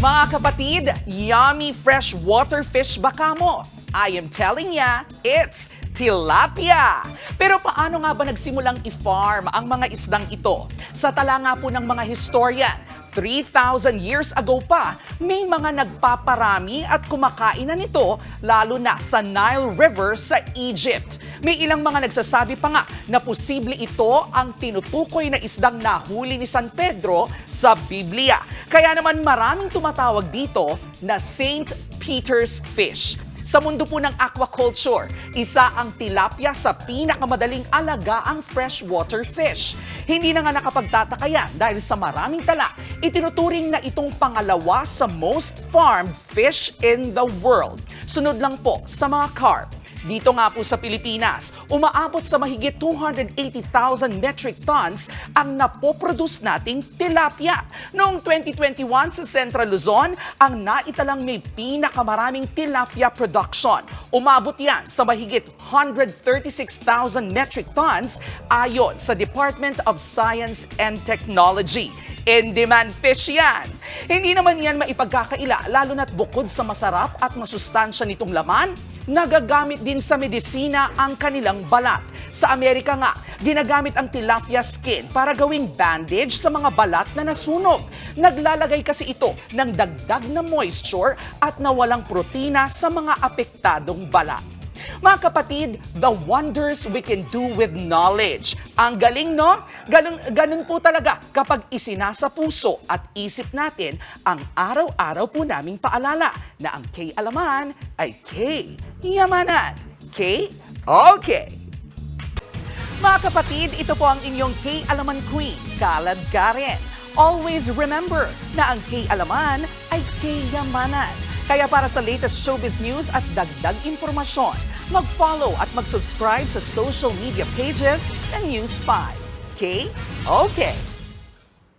Mga kapatid, yummy freshwater fish ba kamo? I am telling ya, it's tilapia! Pero paano nga ba nagsimulang i-farm ang mga isdang ito? Sa tala nga po ng mga historian, 3,000 years ago pa, may mga nagpaparami at kumakain na nito, lalo na sa Nile River sa Egypt. May ilang mga nagsasabi pa nga na posible ito ang tinutukoy na isdang nahuli ni San Pedro sa Biblia. Kaya naman maraming tumatawag dito na Saint Peter's fish. Sa mundo po ng aquaculture, isa ang tilapia sa pinakamadaling alagaang freshwater fish. Hindi na nga nakapagtataka yan dahil sa maraming tala, itinuturing na itong pangalawa sa most farmed fish in the world. Sunod lang po sa mga carp. Dito nga po sa Pilipinas, umaabot sa mahigit 280,000 metric tons ang napoproduce nating tilapia. Noong 2021 sa Central Luzon, ang naitalang may pinakamaraming tilapia production. Umabot yan sa mahigit 136,000 metric tons ayon sa Department of Science and Technology. In-demand fish yan. Hindi naman yan maipagkakaila, lalo na't bukod sa masarap at masustansya nitong laman, nagagamit din sa medisina ang kanilang balat. Sa Amerika nga, ginagamit ang tilapia skin para gawing bandage sa mga balat na nasunog. Naglalagay kasi ito ng dagdag na moisture at nawalang protina sa mga apektadong balat. Mga kapatid, the wonders we can do with knowledge. Ang galing, no? Ganun po talaga kapag isinasa puso at isip natin ang araw-araw po naming paalala na ang K-alaman ay K-yamanan. K? Okay. Mga kapatid, ito po ang inyong K-alaman Queen, Kalad Karen. Always remember na ang K-alaman ay K-yamanan. Kaya para sa latest showbiz news at dagdag impormasyon, mag-follow at mag-subscribe sa social media pages ng News 5. Okay? Okay.